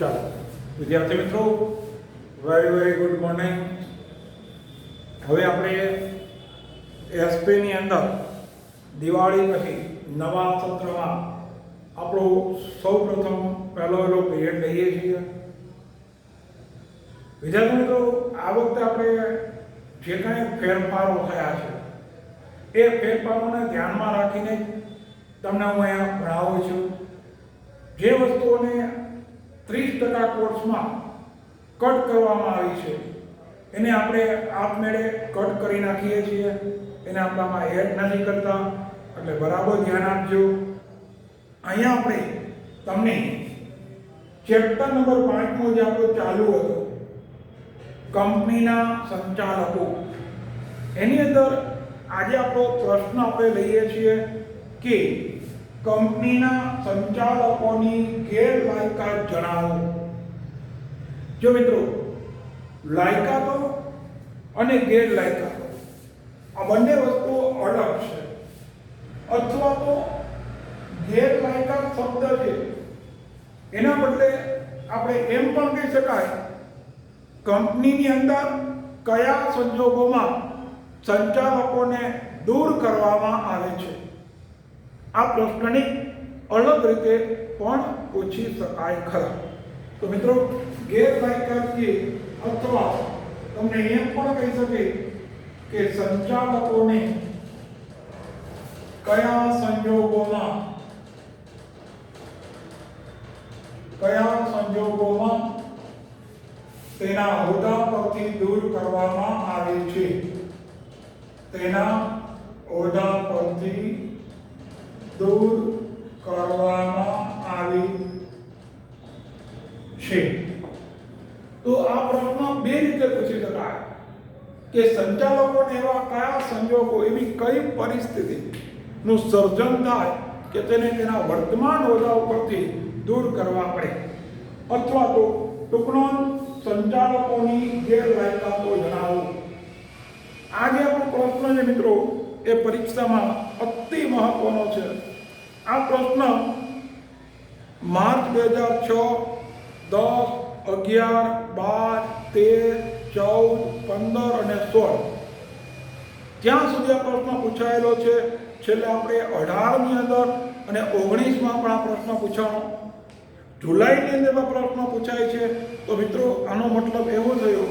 ચાલો વિદ્યાર્થી મિત્રો, વેરી વેરી ગુડ મોર્નિંગ. હવે આપણે એસપીની અંદર દિવાળી પછી નવા સત્રમાં આપણો સૌપ્રથમ પહેલો પીરિયડ લઈએ છીએ. વિદ્યાર્થી મિત્રો, આ વખતે આપણે જે કાંઈ ફેરફારો થયા છે એ ફેરફારોને ધ્યાનમાં રાખીને તમને હું અહીંયા ભણાવું છું. જે વસ્તુઓને 30% કોર્સમાં કટ કરવામાં આવી છે એને આપણે આપમેળે કટ કરી નાખીએ છીએ, એને આપણામાં એડ નથી કરતા, એટલે બરાબર ધ્યાન આપજો. અહીંયા આપણે તમને ચેપ્ટર નંબર 5 જે આપણો ચાલુ હતો કંપનીના સંચાલકો, એની અંદર આજે આપણો પ્રશ્ન આપણે લઈએ છીએ કે કંપનીના સંચાલકોની ગેરલાયકાત જણાવો. જો મિત્રો, લાયકાતો અને ગેરલાયકાતો આ બંને વસ્તુઓ અલગ છે, અથવા તો ગેરલાયકાત શબ્દ છે એના બદલે આપણે એમ પણ કહી શકાય કંપનીની અંદર કયા સંજોગોમાં સંચાલકોને દૂર કરવામાં આવે છે. આ પ્રશ્નની અલગ રીતે પણ પૂછી શકાય ખરા. તો મિત્રો, ગેરલાયકાત અથવા તમને એમ પણ કહી શકે કે સંચાલકોને કયા સંજોગોમાં તેના હોદ્દા પરથી દૂર કરવામાં આવે છે. તેના હોદ્દા પરથી દૂર કરવામાં આવે છે. તો આ પ્રશ્ન બે રીતે પૂછી શકાય કે સંચાલકોને એવા કયા સંજોગો, એવી કઈ પરિસ્થિતિ નું સર્જન થાય કે તેને તેના વર્તમાન હોદ્દા ઉપરથી દૂર કરવા પડે, અથવા તો ટૂંકનો સંચાલકોની ગેરલાયકાતો જણાવો. આ જે આપણો પ્રશ્ન છે મિત્રો, એ પરીક્ષામાં અતિ મહત્વનો છે. આ પ્રશ્ન માર્ચ 2006, 10, 11, 12, 13, 14, 15 અને 16 ત્યાં સુધી આ પ્રશ્ન પૂછાયેલો છે. છેલ્લે આપણે 18ની અંદર અને 19માં પણ આ પ્રશ્ન પૂછાણો. જુલાઈની અંદર આ પ્રશ્ન પૂછાય છે. તો મિત્રો, આનો મતલબ એવો થયો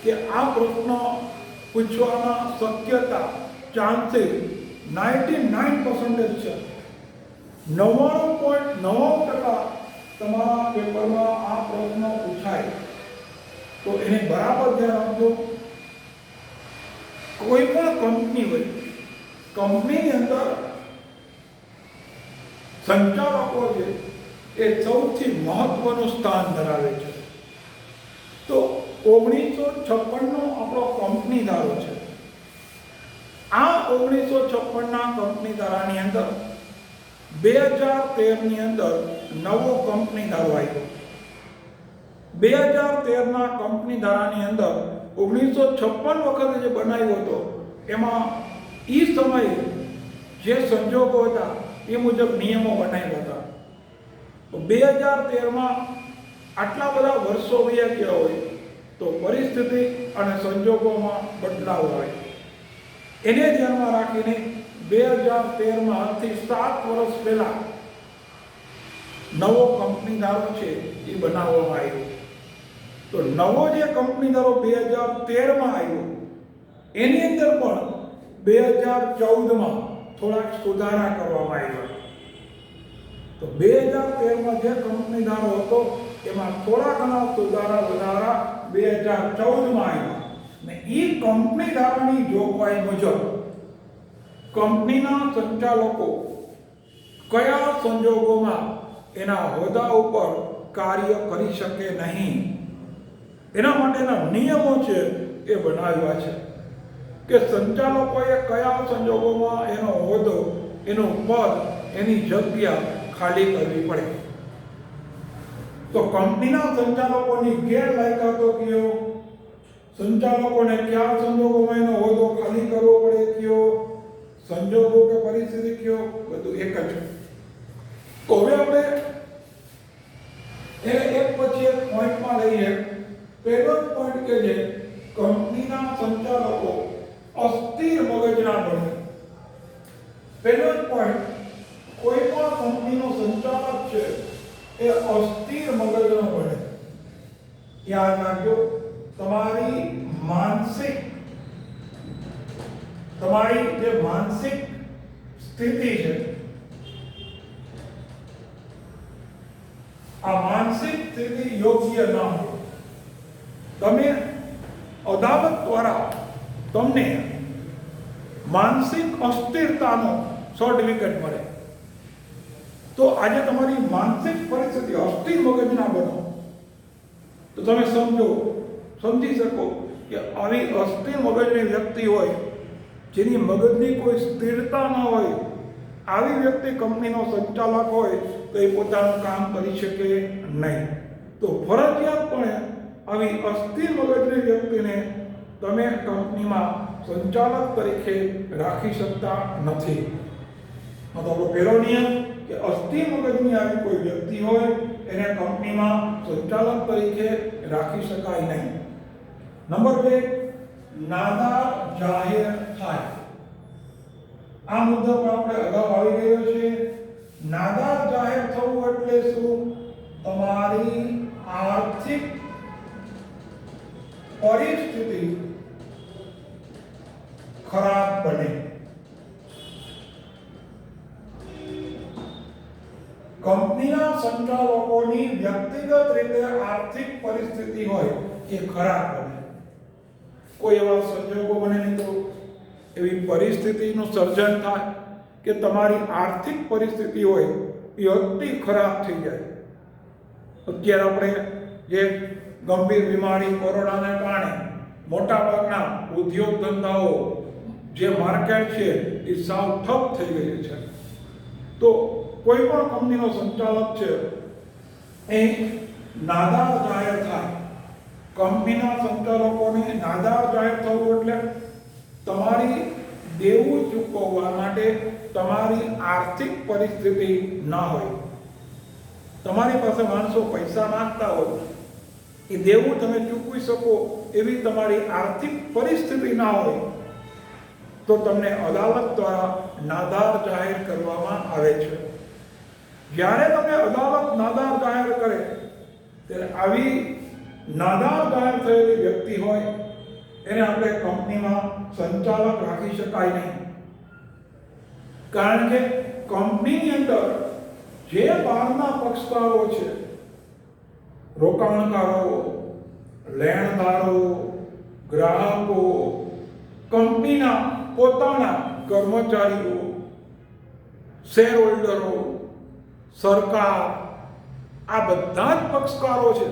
કે આ પ્રશ્ન પૂછવાના શક્યતા, ચાન્સીસ 99% છે. 99.9% તમારા પેપરમાં આ પ્રશ્ન પૂછાય. તો એને બરાબર ધ્યાન આપજો. કોઈ પણ કંપની હોય, કંપનીની અંદર સંચાલકો છે એ સૌથી મહત્વનું સ્થાન ધરાવે છે. તો 1956નો આપણો કંપની ધારો છે. આ 1956ના કંપની ધારાની અંદર 2013ની અંદર નવો કંપની ધારો આવ્યો. 2013ના કંપની ધારાની અંદર 1956 વખતે જે બનાવ્યો હતો એમાં એ સમયે જે સંજોગો હતા એ મુજબ નિયમો બનાવ્યા હતા. તો 2013માં આટલા બધા વર્ષો વયા ગયા હોય તો પરિસ્થિતિ અને સંજોગોમાં બદલાવ આવે. એને ધ્યાનમાં રાખીને 2013માં આજથી 7 વર્ષ પહેલા નવો કંપની ધારો છે એ બનાવવામાં આવ્યો. તો નવો જે કંપની ધારો 2013માં આવ્યો, એની અંદર પણ 2014માં થોડાક સુધારા કરવામાં આવ્યા. તો 2013માં જે કંપની ધારો હતો એમાં થોડા ઘણા સુધારા વધારા 2014માં આવ્યા. ને એ કંપની ધારાની જોગવાઈ મુજબ કંપનીના સંચાલકો કયા સંજોગોમાં એના હોદ્દા ઉપર કાર્ય કરી શકે નહીં, એના માટેના નિયમો છે એ બનાવ્યા છે કે સંચાલકોએ કયા સંજોગોમાં એનો હોદ્દો, એનું પદ, એની જગ્યા ખાલી કરવી પડે. તો કંપનીના સંચાલકોની ગેરલાયકાતો કયો, સંચાલકોને કયા સંજોગોમાં એનો હોદ્દો ખાલી કરવો પડે કયો, સંજોગો કે પરિસ્થિતિ કયો, બધું એક જ. તો હવે આપણે એક પછી ધ્યાનમાં લઈએ, પહેલો જ પોઈન્ટ કે જે કંપનીના સંચાલકો અસ્થિર મગજના બને. પહેલો જ પોઈન્ટ, કોઈ પણ કંપનીનો સંચાલક છે એ અસ્થિર મગજનો બને. યાદ રાખજો, તમારી જે માનસિક સ્થિતિ છે, આ માનસિક સ્થિતિ યોગ્ય ન હોય, તમે અદાલત દ્વારા તમને માનસિક અસ્થિરતાનો સર્ટિફિકેટ મળે. તો આજે તમારી માનસિક પરિસ્થિતિ અસ્થિર મગજના બનો તો તમે સમજી શકો કે આવી અસ્થિર મગજની વ્યક્તિ હોય, જેની મગજની કોઈ સ્થિરતા ન હોય, આવી વ્યક્તિ કંપનીનો સંચાલક હોય તો એ પોતાનું કામ કરી શકે નહીં. તો ફરજિયાતપણે આવી અસ્થિર મગજની વ્યક્તિને તમે કંપનીમાં સંચાલક તરીકે રાખી શકતા નથી. આપણો પહેલો નિયમ કે અસ્થિર મગજની આવી કોઈ વ્યક્તિ હોય એને કંપનીમાં સંચાલક તરીકે રાખી શકાય નહીં. નંબર 2, નાદાર જાહેર થાય. આ મુદ્દો પણ આપણે અગાઉ આવી ગયો છે. નાદાર જાહેર થવું એટલે શું? તમારી આર્થિક પરિસ્થિતિ ખરાબ બને. કંપનીના સંચાલકોની વ્યક્તિગત રીતે આર્થિક પરિસ્થિતિ હોય એ ખરાબ બને. કોઈ એવા સંજોગો બને મિત્રો, એવી પરિસ્થિતિનું સર્જન થાય કે તમારી આર્થિક પરિસ્થિતિ હોય એ અતિ ખરાબ થઈ જાય. અત્યારે આપણે જે ગંભીર બીમારી કોરોનાને કારણે મોટાભાગના ઉદ્યોગ ધંધાઓ, જે માર્કેટ છે એ સાવ ઠપ થઈ ગઈ છે. તો કોઈ પણ કંપનીનો સંચાલક છે એ નાદાર જાહેર થાય. કંપનીના સંચાલકોને નાદાર જાહેર થવું એટલે તમારી દેવું ચૂકવવા માટે તમારી આર્થિક પરિસ્થિતિ ના હોય. તમારી પાસે માણસો પૈસા માંગતા હોય, એ દેવું તમે ચૂકવી શકો એવી તમારી આર્થિક પરિસ્થિતિ ના હોય તો તમને અદાલત દ્વારા નાદાર જાહેર કરવામાં આવે છે. જ્યારે તમને અદાલત નાદાર જાહેર કરે ત્યારે આવી નાદાર જાહેર થયેલી વ્યક્તિ હોય એને આપણે કંપનીમાં સંચાલક રાખી શકાય નહીં. કારણ કે કંપનીની અંદર જે બહારના પક્ષકારો છે, રોકાણકારો, લેણદારો, ગ્રાહકો, કંપનીના પોતાના કર્મચારીઓ, શેર હોલ્ડરો, સરકાર, આ બધા જ પક્ષકારો છે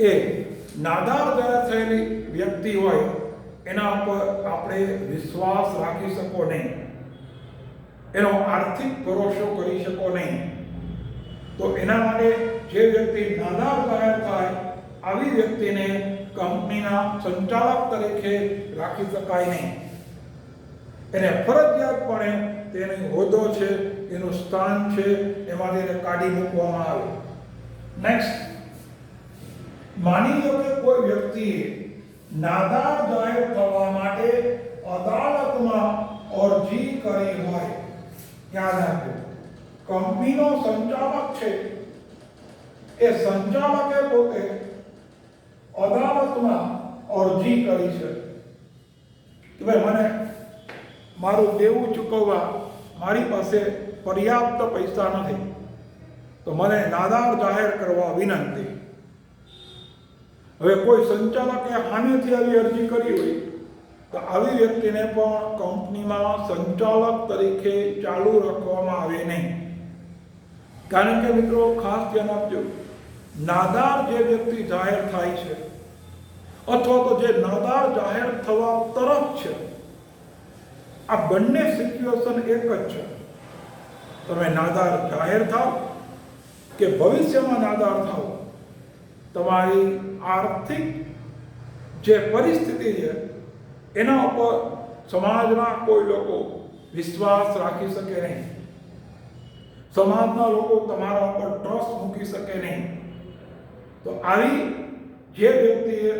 એ નાદાર જાહેર થયેલી વ્યક્તિ હોય એના ઉપર આપણે વિશ્વાસ રાખી શકો નહીં, એનો આર્થિક ભરોસો કરી શકો નહીં. તો એના માટે જે વ્યક્તિ નાદાર જાહેર થાય આવી વ્યક્તિને કંપનીના સંચાલક તરીકે રાખી શકાય નહીં. એને ફરજિયાતપણે તેની હોદ્દો છે, એનું સ્થાન છે, એમાંથી એને કાઢી મૂકવામાં આવે. નેક્સ્ટ, માની લો કે કોઈ વ્યક્તિએ નાદાર જાહેર થવા માટે અદાલતમાં અરજી કરી હોય. યાદ રાખજો, કંપનીનો સંચાલક છે એ સંચાલકે પોતે અદાલતમાં અરજી કરી છે કે ભાઈ મને મારું દેવું ચૂકવવા મારી પાસે પર્યાપ્ત પૈસા નથી, તો મને નાદાર જાહેર કરવા વિનંતી. હવે કોઈ સંચાલકે સામેથી આવી અરજી કરી હોય તો આવી વ્યક્તિને પણ કંપનીમાં સંચાલક તરીકે ચાલુ રાખવામાં આવે નહીં. કારણ કે મિત્રો ખાસ ધ્યાન આપજો, નાદાર જે વ્યક્તિ જાહેર થાય છે અથવા તો જે નાદાર જાહેર થવા તરફ છે, આ બંને સિચ્યુએશન એક જ છે. તમે નાદાર જાહેર થાવ કે ભવિષ્યમાં નાદાર થાવ, તમારી આર્થિક જે પરિસ્થિતિ છે એના ઉપર સમાજના કોઈ લોકો વિશ્વાસ રાખી શકે નહીં. સમાજના લોકો તમારા ઉપર ટ્રસ્ટ મૂકી શકે નહીં. તો આવી જે વ્યક્તિએ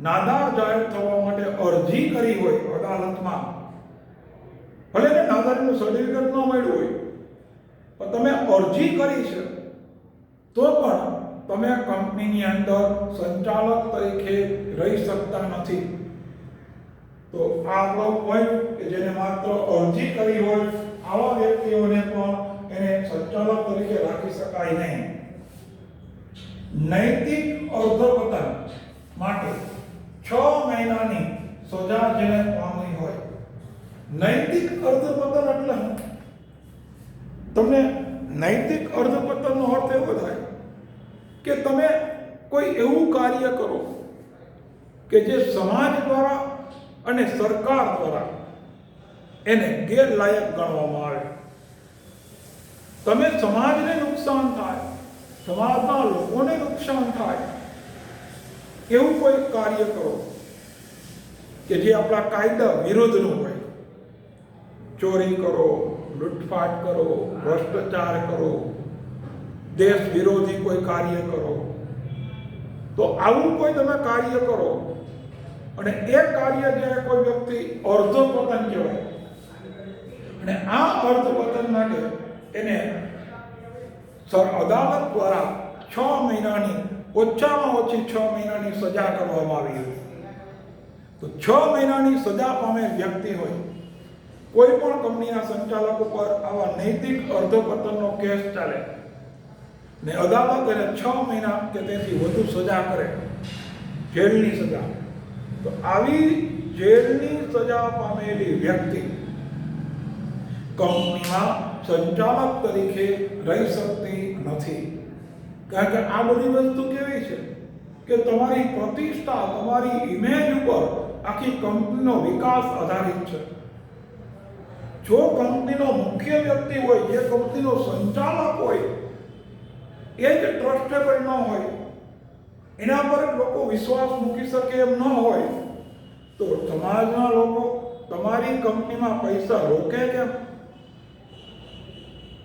નાદાર જાહેર થવા માટે અરજી કરી હોય અદાલતમાં, ભલે ને નાદારીનું સર્ટિફિકેટ ન મળ્યું હોય, પણ તમે અરજી કરી છે તો પણ તમે કંપનીની અંદર સંચાલક તરીકે રહી શકતા નથી. તો આ આપણો પોઈન્ટ કે જેને માત્ર અરજી કરી હોય આવા વ્યક્તિઓને પણ એને સંચાલક તરીકે રાખી શકાય નહીં. નૈતિક અર્ધપતન માટે 6 મહિનાની સજા જેને પામવી હોય. નૈતિક અર્ધપતન એટલે તમને નૈતિક અર્ધપતનનો અર્થ એવો થાય કે તમે કોઈ એવું કાર્ય કરો કે જે સમાજ દ્વારા અને સરકાર દ્વારા એને ગેરલાયક ગણવામાં આવે. તમે સમાજને નુકસાન થાય, સમાજના લોકોને નુકસાન થાય એવું કોઈ કાર્ય કરો કે જે આપણા કાયદા વિરુદ્ધનું હોય. ચોરી કરો, લૂંટફાટ કરો, ભ્રષ્ટાચાર કરો, દેશ વિરોધી કોઈ કાર્ય કરો, તો આવું કોઈ તમે કાર્ય કરો અને એ કાર્ય જ્યારે કોઈ વ્યક્તિ અર્ધપતન કહેવાય અને આ અર્ધપતન માટે એને અદાલત દ્વારા 6 મહિનાની ઓછામાં ઓછી 6 મહિનાની સજા કરવામાં આવી. તો 6 મહિનાની સજા પામેલ વ્યક્તિ હોય, કોઈ પણ કંપનીના સંચાલક ઉપર આવા નૈતિક અર્ધપતનનો કેસ ચાલે ને અદાલત એને 6 મહિના કે તેથી વધુ સજા કરે, જેલની સજા, તો આવી જેલની સજા પામેલી વ્યક્તિ કંપનીમાં સંચાલક તરીકે રહી શકતી નથી. કારણ કે આ બધી વસ્તુ કેવી છે કે તમારી પ્રતિષ્ઠા, તમારી ઇમેજ ઉપર આખી કંપનીનો વિકાસ આધારિત છે. જો કંપનીનો મુખ્ય વ્યક્તિ હોય, જે કંપનીનો સંચાલક હોય, એ જ ટ્રસ્ટેબલ ન હોય, એના પર લોકો વિશ્વાસ મૂકી શકે એમ ન હોય, તો સમાજના લોકો તમારી કંપનીમાં પૈસા રોકે કેમ?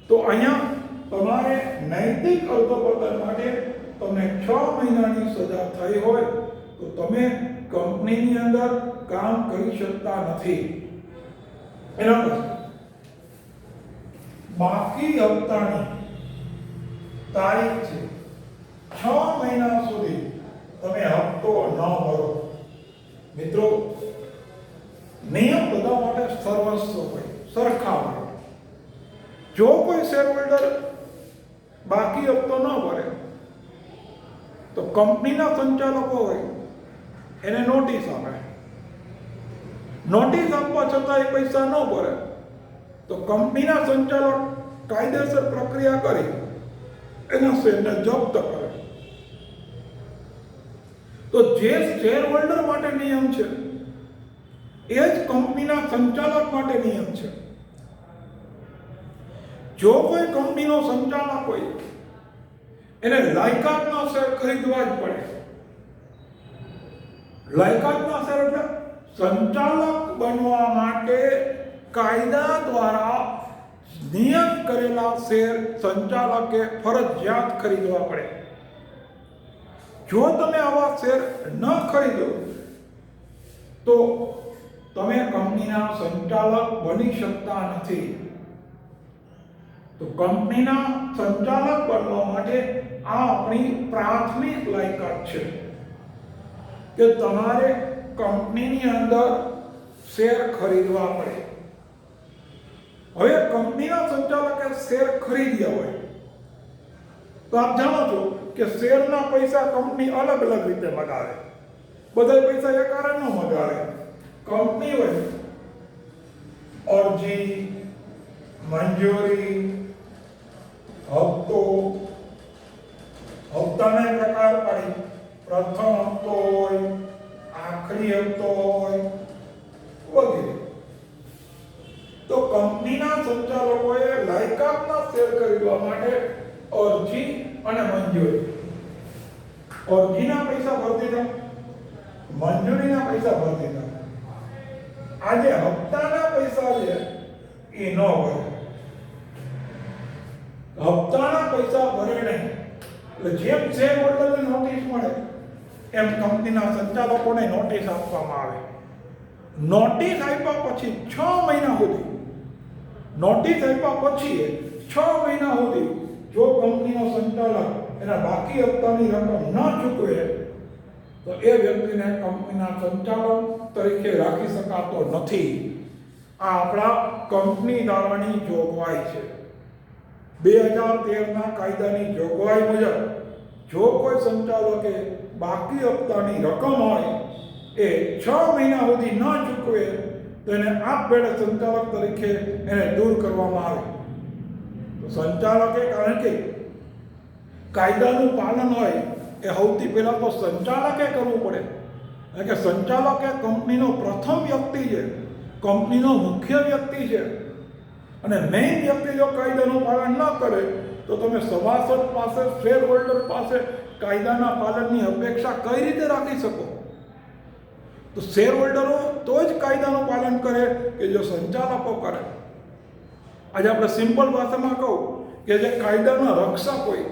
તો અહીંયા તમારે નૈતિક અર્ધપતન માટે તમને 6 મહિનાની સજા થઈ હોય તો તમે કંપનીની અંદર કામ કરી શકતા નથી. એના પછી બાકી હપ્તાની તારીખ છે 6 મહિના સુધી તમે હપ્તો ન ભરો. મિત્રો, નિયમ બધા માટે સર્વસ્વ હોય, સરખા હોય. જો કોઈ શેરહોલ્ડર બાકી હપ્તો ન ભરે તો કંપનીના સંચાલકો હોય એને નોટિસ આપે. નોટિસ આપવા છતાં એ પૈસા ન ભરે તો કંપનીના સંચાલક કાયદેસર પ્રક્રિયા કરી એના શેરને જપ્ત કરે. તો જે શેરહોલ્ડર માટે નિયમ છે એ જ કંપનીના સંચાલક માટે નિયમ છે. જો કોઈ કંપનીનો સંચાલક હોય એને લાયકાતના શેર ખરીદવા જ પડે. લાયકાતના શેર એટલે સંચાલક બનવા માટે કાયદા દ્વારા નિયત કરેલા શેર સંચાલકે ફરજિયાત ખરીદવા પડે. જો તમે આવા શેર ન ખરીદો તો તમે કંપનીના સંચાલક બની શકતા નથી. તો કંપનીના સંચાલક બનવા માટે આ આપણી પ્રાથમિક લાયકાત છે કે તમારે કંપનીની અંદર શેર ખરીદવા પડે. હવે કંપનીના સંચાલકે શેર ખરીદ્યા હોય તો આપ જાણો છો કે શેરના પૈસા કંપની અલગ અલગ રીતે મગાવે. બધા પૈસા એકારે ન મગાવે. કંપની હોય અરજી, મંજૂરી, હપ્તો, હપ્તાના પ્રકાર પાડી. પ્રથમ હપ્તો હોય, આખરી હપ્તો હોય વગેરે. તો કંપનીના સંચાલકોએ લાયકાતના શેર ખરીદવા માટે અરજી અને મંજૂરી, અરજીના પૈસા ભરી દીધા, મંજૂરીના પૈસા ભરી દીધા. આજે હપ્તાના પૈસા છે એ ન ભરે. હપ્તાના પૈસા ભરે નહીં એટલે જેમ શેર હોલ્ડરને નોટિસ મળે એમ કંપનીના સંચાલકોને નોટિસ આપવામાં આવે. નોટિસ આપ્યા પછી 6 મહિના સુધી જો કંપનીનો સંચાલક એના બાકી હપ્તાની રકમ ન ચૂકવે તો એ વ્યક્તિને કંપનીના સંચાલક તરીકે રાખી શકાતો નથી. આ આપણા કંપની ધારાની જોગવાઈ છે. 2013ના કાયદાની જોગવાઈ મુજબ જો કોઈ સંચાલકે બાકી હપ્તાની રકમ હોય એ 6 મહિના સુધી ન ચૂકવે તો એને આપમેળે સંચાલક તરીકે એને દૂર કરવામાં આવે. તો સંચાલકે, કારણ કે કાયદાનું પાલન હોય એ સૌથી પહેલાં તો સંચાલકે કરવું પડે. કારણ કે સંચાલક એ કંપનીનો પ્રથમ વ્યક્તિ છે, કંપનીનો મુખ્ય વ્યક્તિ છે. અને મેઇન વ્યક્તિ જો કાયદાનું પાલન ન કરે તો તમે સભાસદ પાસે, શેર હોલ્ડર પાસે કાયદાના પાલનની અપેક્ષા કઈ રીતે રાખી શકો? તો શેર હોલ્ડરો તો જ કાયદાનું પાલન કરે કે જો સંચાલકો કરે. આજે આપણે સિમ્પલ ભાષામાં કહું કે જે કાયદાના રક્ષક હોય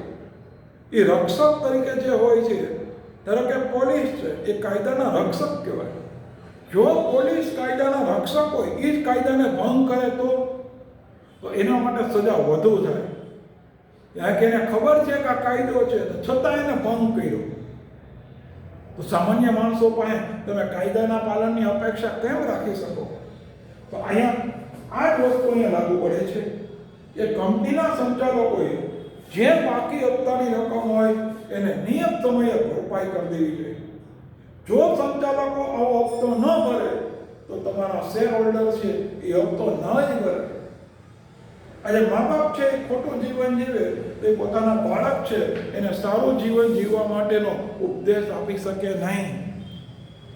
એ રક્ષક તરીકે જે હોય છે, ધારો કે પોલીસ છે, એ કાયદાના રક્ષક કહેવાય. જો પોલીસ કાયદાના રક્ષક હોય, એ જ કાયદાને ભંગ કરે તો એના માટે સજા વધુ થાય. કારણ કે એને ખબર છે કે આ કાયદો છે, છતાં એને ભંગ કર્યો. તો સામાન્ય માણસો પાસે તમે કાયદાના પાલનની અપેક્ષા કેમ રાખી શકો? તો અહીંયા આ જ વસ્તુ અહીંયા લાગુ પડે છે કે કંપનીના સંચાલકોએ જે બાકી હપ્તાની રકમ હોય એને નિયત સમયે ભરપાઈ કરી દેવી જોઈએ. જો સંચાલકો આવો હપ્તો ન ભરે તો તમારા શેર હોલ્ડર છે એ હપ્તો ન જ ભરે. આજે મા બાપ છે એ ખોટું જીવન જીવે તો એ પોતાના બાળક છે એને સારું જીવન જીવવા માટેનો ઉપદેશ આપી શકે નહીં.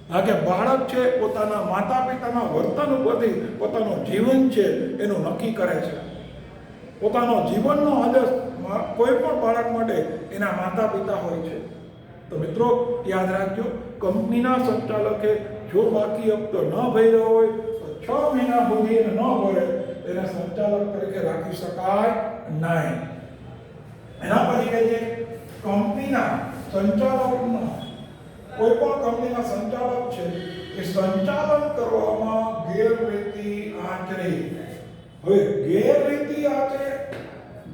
કારણ કે બાળક છે પોતાના માતા પિતાના વર્તન ઉપરથી પોતાનું જીવન છે એનું નક્કી કરે છે. પોતાનો જીવનનો આદર્શ કોઈ પણ બાળક માટે એના માતા પિતા હોય છે. તો મિત્રો યાદ રાખજો, કંપનીના સંચાલકે જો બાકી હપ્તો ન ભર્યો હોય તો 6 મહિના સુધી એને ન ભરે એને સંચાલક તરીકે રાખી શકાય નહીં. એના પછી કહે છે કંપનીના સંચાલકનો, કોઈ પણ કંપનીના સંચાલક છે એ સંચાલન કરવામાં ગેરરીતિ આચરે. હવે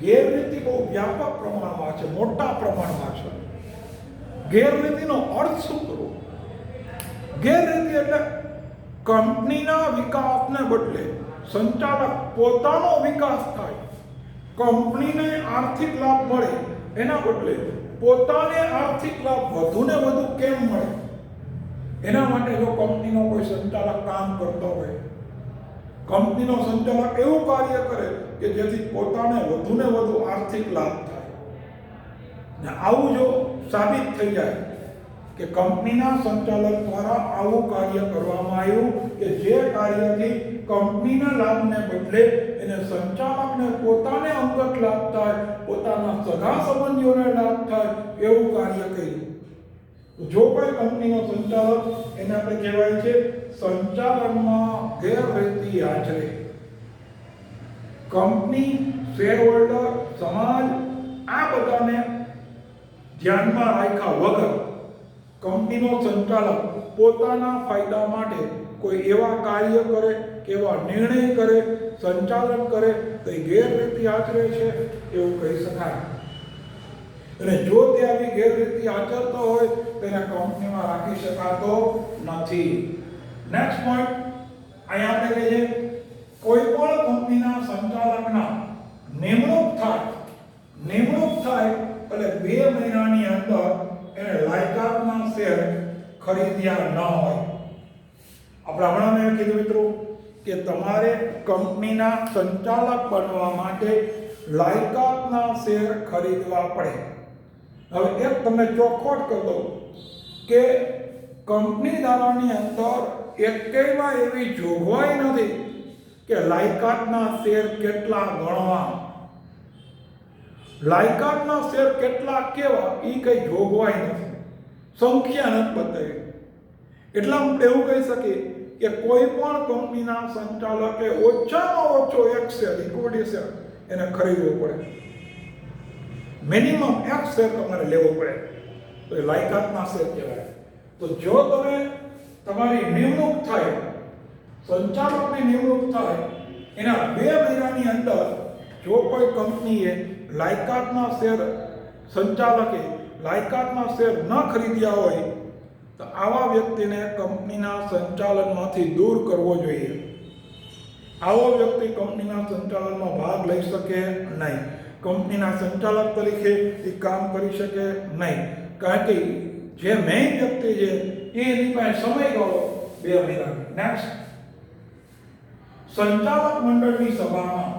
ગેરરીતિ બહુ વ્યાપક પ્રમાણમાં છે, મોટા પ્રમાણમાં છે. ગેરરીતિનો અર્થ શું કરવો? ગેરરીતિ એટલે કંપનીના વિકાસને બદલે સંચાલક પોતાનો વિકાસ થાય, કંપનીને આર્થિક લાભ મળે એના બદલે પોતાને આર્થિક લાભ વધુને વધુ કેમ મળે એના માટે જો કંપનીનો કોઈ સંચાલક કામ કરતો હોય, કંપનીનો સંચાલક એવું કાર્ય કરે કે જેથી પોતાને વધુને વધુ આર્થિક લાભ થાય, ને આવું જો સાબિત થઈ જાય કે કંપનીના સંચાલક દ્વારા આવું કાર્ય કરવામાં આવ્યું કે જે કાર્યથી કંપનીના લાભને બદલે એને સંચાલકને પોતાને અંગત લાભ થાય, પોતાના સગા સંબંધીઓને લાભ થાય એવું કાર્ય કર્યું, જો કોઈ કંપનીનો સંચાલક એને આપણે કહેવાય છે સંચાલનમાં ગેરરીતિ આચરે. કંપની, શેર હોલ્ડર, સમાજ આ બધાને ધ્યાનમાં રાખ્યા વગર કંપનીનો સંચાલક પોતાના ફાયદા માટે કોઈ એવા કાર્ય કરે કે એવા નિર્ણય કરે, સંચાલન કરે તો એ ગેરરીતિ આચરે છે એવું કહી શકાય. અને જો તે આવી ગેરરીતિ આચરતો હોય તેને કંપનીમાં રાખી શકાતો નથી. નેક્સ્ટ પોઈન્ટ અહીંયા આપણે કહીએ કોઈ પણ કંપનીના સંચાલકના નિમણૂક થાય એટલે 2 મહિનાની અંદર એને લાયકાતના શેર ખરીદ્યા ન હોય. આપણે હમણાં મેં કીધું મિત્રો કે તમારે કંપનીના સંચાલક બનવા માટે લાયકાતના શેર ખરીદવા પડે. હવે એક તમને ચોખવટ કરી દઉં કે કંપની ધારાની અંદર એકેયમાં એવી જોગવાઈ નથી કે લાયકાતના શેર કેટલા ગણવા, લાયકાતના શેર કેટલા કેવા એ કઈ જોગવાઈ નથી, સંખ્યા નથી બતાવી. એટલા માટે એવું કહી શકીએ કે કોઈ પણ કંપનીના સંચાલકે ઓછામાં ઓછો 1 શેર, ઇક્વિટી શેર એને ખરીદવો પડે. મિનિમમ એક શેર તમારે લેવો પડે, તો એ લાયકાતના શેર કહેવાય. તો જો તમે તમારી નિમણૂક થાય, સંચાલકની નિમણૂક થાય, એના 2 મહિનાની અંદર જો કોઈ કંપનીએ લાયકાતના શેર, સંચાલકે લાયકાતના શેર ન ખરીદ્યા હોય, તો આવા વ્યક્તિને કંપનીના સંચાલનમાંથી દૂર કરવો જોઈએ. આવો વ્યક્તિ કંપનીના સંચાલનમાં ભાગ લઈ શકે નહીં, કંપનીના સંચાલક તરીકે એ કામ કરી શકે નહીં. કારણ કે જે મેઇન વ્યક્તિ છે એની પાસે સમયગાળો 2 મહિના. નેક્સ્ટ, સંચાલક મંડળની સભામાં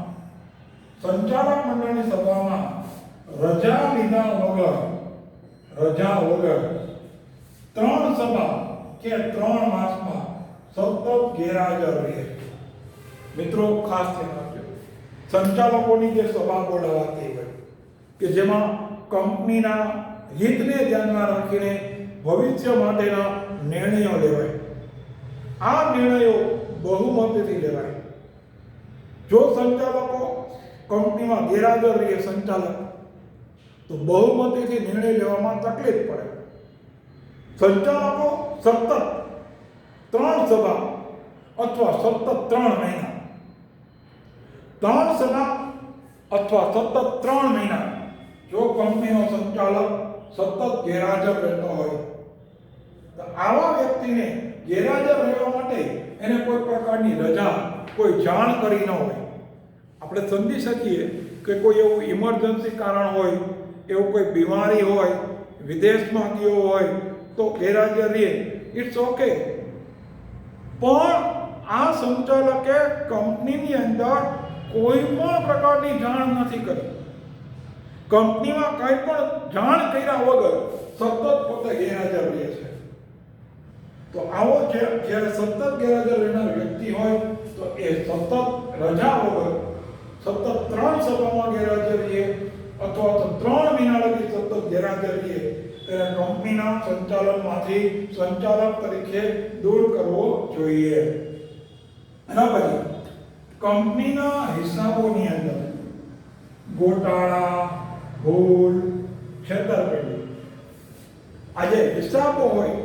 રજા લીધા વગર 3 સભા કે 3 માસમાં સતત ગેરહાજર રહે. મિત્રો ખાસ ધ્યાન રાખજો, સંચાલકોની જે સભા બોલાવાતી હોય કે જેમાં કંપનીના હિતને ધ્યાનમાં રાખીને ભવિષ્ય માટેના નિર્ણયો લેવાય, આ નિર્ણયો બહુમતીથી લેવાય. જો સંચાલકો કંપનીમાં ગેરહાજર રહે સંચાલક, તો બહુમતીથી નિર્ણય લેવામાં તકલીફ પડે. સંચાલકો સતત 3 સભા અથવા સતત 3 મહિના, 3 સભા અથવા સતત 3 મહિના જો કંપનીનો સંચાલક સતત ગેરહાજર રહેતો હોય, તો આવા વ્યક્તિને ગેરહાજર રહેવા માટે એને કોઈ પ્રકારની રજા, કોઈ જાણ કરી ન હોય. આપણે સમજી શકીએ કે કોઈ એવું ઇમરજન્સી કારણ હોય, એવું કોઈ બીમારી હોય, વિદેશમાં ગયો હોય તો ગેરહાજર રહે, ઇટ્સ ઓકે. પણ આ સંચાલકે કંપનીની અંદર કોઈ પણ પ્રકારની જાણ નથી કરી, કંપનીમાં કંઈ પણ જાણ કર્યા વગર સતત પોતે ગેરહાજર રહે છે. તો આવો જ્યારે સતત ગેરહાજર રહેનાર વ્યક્તિ હોય, તો એ સતત રજા વગર સતત 3 સભામાં ગેરહાજર રહે અથવા તો 3 મહિના લગી સતત ગેરહાજર રહે, તેને કંપનીના સંચાલનમાંથી સંચાલક તરીકે દૂર કરવો જોઈએ. એના પછી કંપનીના હિસાબોની અંદર ગોટાળા, ભૂલ, છેતરપિંડી, આ જે હિસાબો હોય,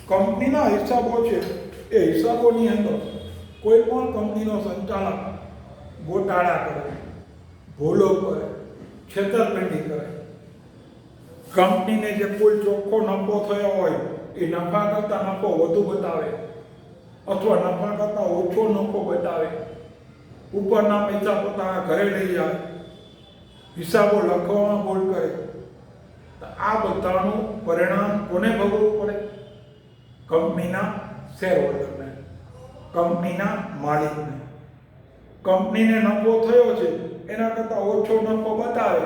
કંપનીના હિસાબો છે, એ હિસાબોની અંદર કોઈ પણ કંપનીનો સંચાલક ગોટાળા કરે, ભૂલો કરે, છેતરપિંડી કરે, કંપનીને જે કુલ ચોખ્ખો નફો થયો હોય એ નફા કરતાં નફો વધુ બતાવે અથવા નફા કરતાં ઓછો નફો બતાવે, ઉપરના પૈસા પોતાના ઘરે લઈ જાય, હિસાબો લખવામાં ભૂલ કરે, તો આ બધાનું પરિણામ કોને ભોગવવું પડે? કંપનીના શેરહોલ્ડરને, કંપનીના માલિકને. કંપનીને નફો થયો છે એના કરતાં ઓછો નફો બતાવે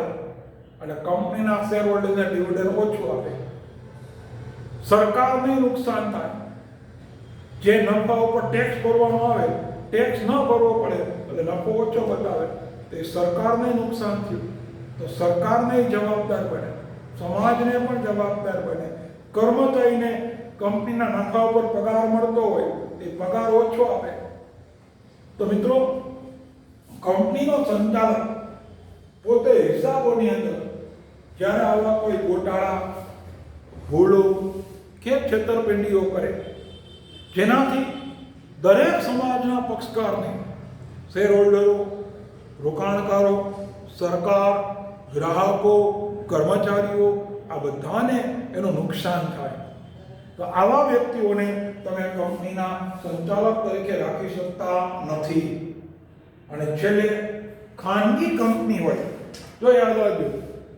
અને કંપનીના શેરહોલ્ડરને ડિવિડન્ડ ઓછું આપે, સરકારને નુકસાન થાય. જે નફા ઉપર ટેક્સ ભરવાનો આવે, ટેક્સ ન ભરવો પડે એટલે નફો ઓછો બતાવે, તો એ સરકારને નુકસાન થયું. તો સરકારને જવાબદાર બને, સમાજને પણ જવાબદાર બને. કર્મચારીને કંપનીના નફા ઉપર પગાર મળતો હોય એ પગાર ઓછો આપે. તો મિત્રો, કંપનીનો સંચાલક પોતે હિસાબોની અંદર જ્યારે આવા કોઈ ગોટાળા, ભૂલો કે છેતરપિંડીઓ કરે, જેનાથી દરેક સમાજના પક્ષકારને, શેરહોલ્ડરો, રોકાણકારો, સરકાર, ગ્રાહકો, કર્મચારીઓ, આ બધાને એનું નુકસાન થાય, તો આવા વ્યક્તિઓને તમે કંપનીના સંચાલક તરીકે રાખી શકતા નથી. અને છેલ્લે ખાનગી કંપની હોય, જો યાદ રાખજો,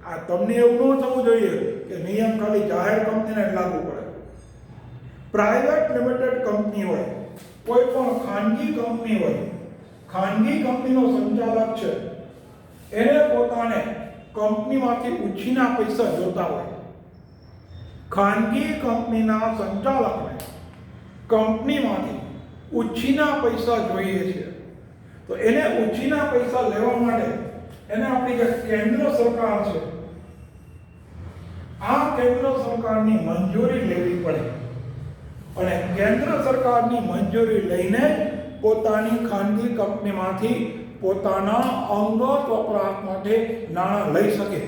આ તમને એવું ન થવું જોઈએ કે નિયમ ખાલી જાહેર કંપનીને લાગુ પડે. પ્રાઇવેટ લિમિટેડ કંપની હોય, કોઈ પણ ખાનગી કંપની હોય, ખાનગી કંપનીનો સંચાલક છે, એને પોતાને કંપનીમાંથી ઉછીના પૈસા જોતા હોય, ખાનગી કંપનીના સંચાલકને કંપનીમાંથી ઉછીના પૈસા જોઈએ છે, તો એને ઉછીના પૈસા લેવા માટે એને આપણી જે કેન્દ્ર સરકાર છે, આ કેન્દ્ર સરકારની મંજૂરી લેવી પડે અને કેન્દ્ર સરકારની મંજૂરી લઈને પોતાની ખાનગી કંપનીમાંથી પોતાના અંગત વપરાશ માટે નાણાં લઈ શકે.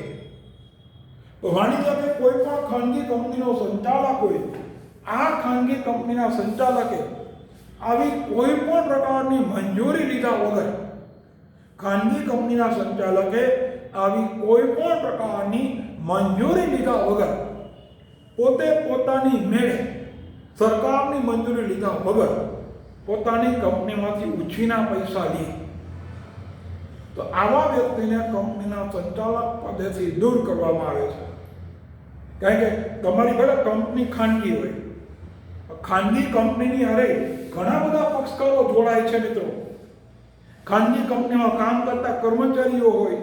તો માની લો કે કોઈ પણ ખાનગી કંપનીનો સંચાલક હોય, આ ખાનગી કંપનીના સંચાલકે આવી કોઈ પણ પ્રકારની મંજૂરી લીધા વગર, ખાનગી કંપનીના સંચાલકે આવી કોઈ પણ પ્રકારની મંજૂરી લીધા વગર પોતે પોતાની મેળે સરકારની મંજૂરી લીધા વગર પોતાની કંપનીમાંથી ઉછીના પૈસા લે, તો આવા વ્યક્તિને કંપનીના સંચાલક પદેથી દૂર કરવામાં આવે છે. કારણ કે તમારી ભલે કંપની ખાનગી હોય, ખાનગી કંપનીની હારે ઘણા બધા પક્ષકારો જોડાય છે મિત્રો. ખાનગી કંપનીમાં કામ કરતા કર્મચારીઓ હોય,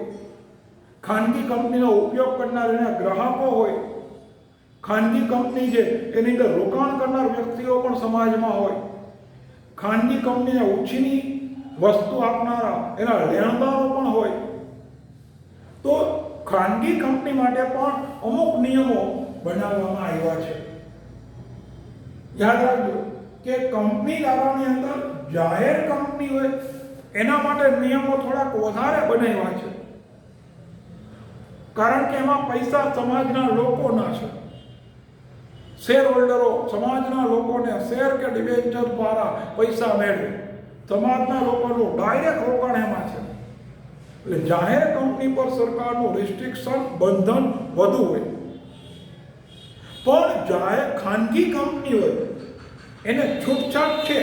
ખાનગી કંપનીનો ઉપયોગ કરનાર એના ગ્રાહકો હોય, ખાનગી કંપની છે એની અંદર રોકાણ કરનાર વ્યક્તિઓ પણ સમાજમાં હોય, ખાનગી કંપનીને ઉછીની વસ્તુ આપનારા એના લેણદારો પણ હોય. તો ખાનગી કંપની માટે પણ અમુક નિયમો બનાવવામાં આવ્યા છે. યાદ રાખજો કે કંપની દારાની અંદર જાહેર કંપની હોય એના માટે નિયમો થોડાક વધારે બનાવ્યા છે, કારણ કે એમાં પૈસા સમાજના લોકોના છે. શેર હોલ્ડરો સમાજના લોકોને શેર કે ડિબેન્ચર દ્વારા પૈસા મેળવે, સમાજના લોકોનું ડાયરેક્ટ રોકાણ એમાં છે. એટલે જાહેર કંપની પર સરકારનું રિસ્ટ્રિક્શન, બંધન વધુ હોય. પણ જાહેર ખાનગી કંપની હોય એને છૂટછાટ છે,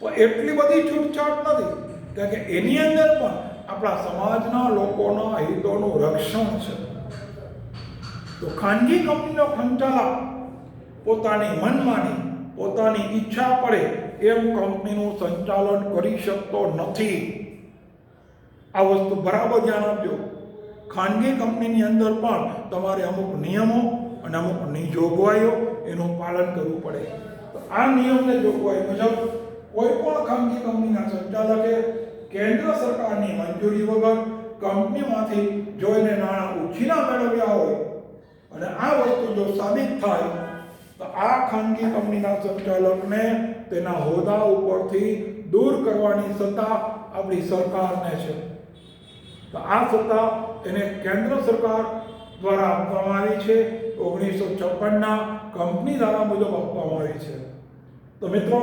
પણ એટલી બધી છૂટછાટ નથી, કારણ કે એની અંદર પણ આપણા સમાજના લોકોના હિતોનું રક્ષણ છે. તો ખાનગી કંપનીનો સંચાલક પોતાની મનમાની, પોતાની ઈચ્છા પડે એમ કંપનીનું સંચાલન કરી શકતો નથી. આ વસ્તુ બરાબર ધ્યાન આપજો. ખાનગી કંપનીની અંદર પણ તમારે અમુક નિયમો અને અમુક જોગવાઈઓ એનું પાલન કરવું પડે. તો આ નિયમને જોગવાઈ મુજબ કોઈ પણ ખાનગી કંપનીના સંચાલકે કેન્દ્ર સરકારની મંજૂરી વગર કંપનીમાંથી જો એને નાણાં ઉછીના મેળવ્યા હોય અને આ વસ્તુ જો સાબિત થાય તો આ ખાનગી કંપનીના સંચાલકને તેના હોદ્દા ઉપરથી દૂર કરવાની સત્તા આપણી સરકારને છે. તો આ સત્તા એને કેન્દ્ર સરકાર દ્વારા આપવામાં આવી છે. 1956ના કંપની ધારા મુજબ આપવામાં આવી છે. તો મિત્રો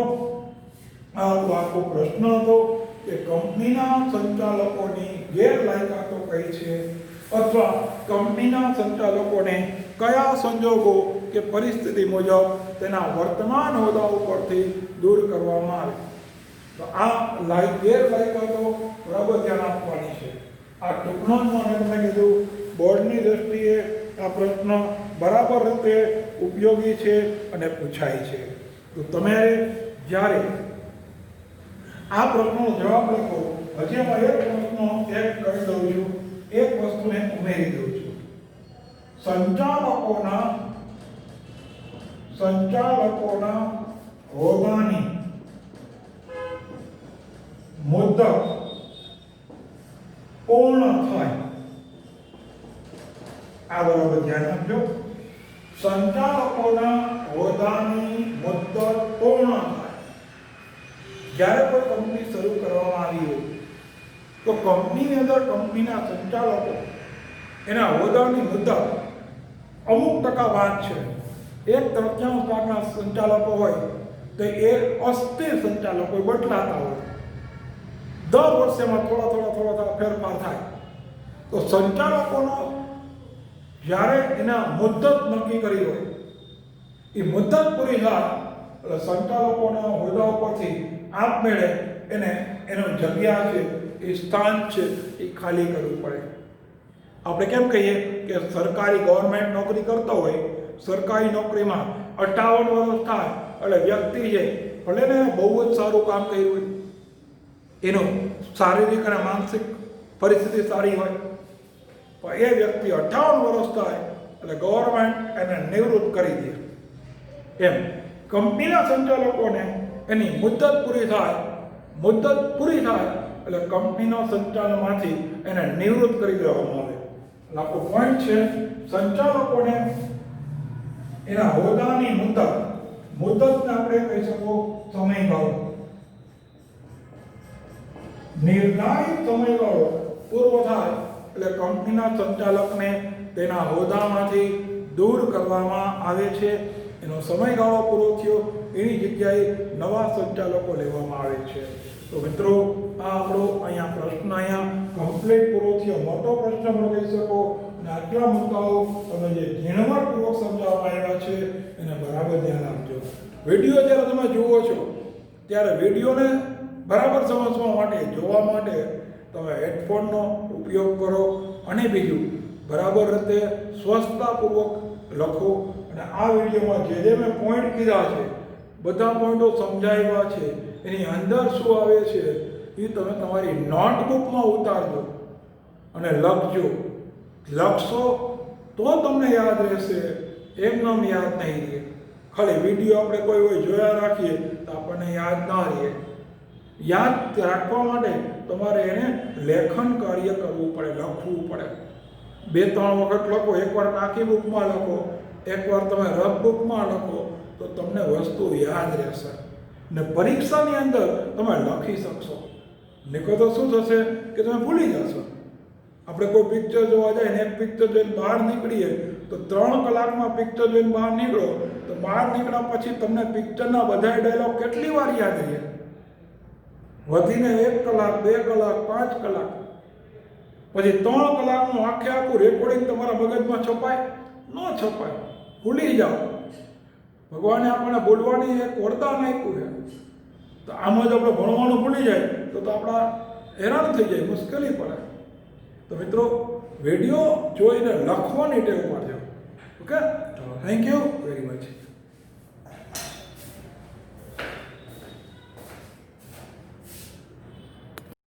આ આખો પ્રશ્ન હતો કે કંપનીના સંચાલકોની ગેરલાયકાતો કઈ છે, અથવા કંપનીના સંચાલકોને કયા સંજોગો કે પરિસ્થિતિ મુજબ તેના વર્તમાન હોદ્દા ઉપરથી દૂર કરવામાં આવે. તો આ ગેરલાયકાતો બરાબર ધ્યાન આપવાની છે. આ ટૂંકમાં મેં કીધું બોર્ડની દ્રષ્ટિએ આ પ્રશ્ન બરાબર રીતે ઉપયોગી છે અને પૂછાય છે. તો તમે જ્યારે આ પ્રશ્નનો જવાબ લખો, હજી એમાં એક પ્રશ્ન એડ કરી દઉં છું, એક વસ્તુને ઉમેરી દઉં છું. સંચાલકોના હોદ્દાની મુદ્દત પૂર્ણ થાય. આ બરાબર ધ્યાન આપજો. સંચાલકોના હોદ્દાની મુદ્દત પૂર્ણ થાય. જ્યારે કોઈ કંપની શરૂ કરવામાં આવી હોય તો કંપનીની અંદર કંપનીના સંચાલકો એના હોદ્દાની મુદ્દત અમુક ટકા વાત છે. 1/3 સંચાલકો હોય તો એ અસ્થિર સંચાલકો બદલાતા હોય, દર વર્ષેમાં થોડા ફેરફાર થાય. તો સંચાલકોનો જ્યારે એના મુદ્દત નક્કી કરી હોય, એ મુદ્દત પૂરી થાય એટલે સંચાલકોના હોદ્દા ઉપરથી આપમેળે એનો જગ્યા છે, એ સ્થાન છે, એ ખાલી કરવું પડે. આપણે કેમ કહીએ કે સરકારી ગવર્મેન્ટ નોકરી કરતો હોય, સરકારી નોકરીમાં 58 વર્ષ થાય એટલે વ્યક્તિ છે ભલે ને બહુ જ સારું કામ કર્યું હોય, એનું શારીરિક અને માનસિક પરિસ્થિતિ સારી હોય, પણ એ વ્યક્તિ 58 વર્ષ થાય એટલે ગવર્મેન્ટ એને નિવૃત્ત કરી દે. એમ કંપનીના સંચાલકોને એની મુદ્દત પૂરી થાય એટલે કંપનીના સંચાલનમાંથી એને નિવૃત્ત કરી દેવામાં આવે. એટલે આપણો પોઈન્ટ છે, સંચાલકોને એના હોદ્દાની મુદ્દતને આપણે કહી શકો સમયગાળો, નિર્ધારિત સમયગાળો પૂરો થાય એટલે કંપનીના સંચાલકને તેના હોદ્દામાંથી દૂર કરવામાં આવે છે. એનો સમયગાળો પૂરો થયો, એની જગ્યાએ નવા સંચાલકો લેવામાં આવે છે. તો મિત્રો, આ આપણો અહીંયા પ્રશ્ન કમ્પ્લીટ પૂરો થયો. મોટો પ્રશ્ન પણ કહી શકો. અને આટલા મુદ્દાઓ તમે જે ઝીણવટપૂર્વક સમજાવવામાં આવ્યા છે એને બરાબર ધ્યાન આપજો. વિડીયો જ્યારે તમે જુઓ છો ત્યારે વિડીયોને બરાબર સમજવા માટે, જોવા માટે તમે હેડફોનનો ઉપયોગ કરો. અને બીજું, બરાબર રીતે સ્વસ્થતાપૂર્વક લખો. અને આ વિડીયોમાં જે મેં પોઈન્ટ કીધા છે, બધા પોઈન્ટો સમજાવ્યા છે, એની અંદર શું આવે છે એ તમે તમારી નોટબુકમાં ઉતારજો અને લખજો. લખશો તો તમને યાદ રહેશે, એમનેમ યાદ નહીં રહે. ખાલી વિડીયો આપણે કોઈ હોય જોયા રાખીએ તો આપણને યાદ ના રહે. યાદ રાખવા માટે તમારે એને લેખન કાર્ય કરવું પડે, લખવું પડે. 2-3 વખત લખો. એકવાર આખી બુકમાં લખો, એકવાર તમે રફ બુકમાં લખો, તો તમને વસ્તુ યાદ રહેશે ને પરીક્ષાની અંદર તમે લખી શકશો. નહીંતર તો શું થશે કે તમે ભૂલી જશો. આપણે કોઈ પિક્ચર જોવા જાય ને એક પિક્ચર જોઈને બહાર નીકળીએ તો 3 કલાકમાં પિક્ચર જોઈને બહાર નીકળો તો બહાર નીકળ્યા પછી તમને પિક્ચરના બધા ડાયલોગ કેટલી વાર યાદ રહે? વધીને 1 કલાક, 2 કલાક, 5 કલાક. પછી 3 કલાકનું આખું રેકોર્ડિંગ તમારા મગજમાં છપાય? ન છપાય, ભૂલી જાઓ. ભગવાને આપણને બોલવાની એક વરદાન આપ્યું છે. તો આમ જ આપણે ભણવાનું ભૂલી જાય તો આપણા હેરાન થઈ જાય, મુશ્કેલી પડે. તો મિત્રો, વિડીયો જોઈને લખવાની ટેવ પાડજો. Okay, thank you.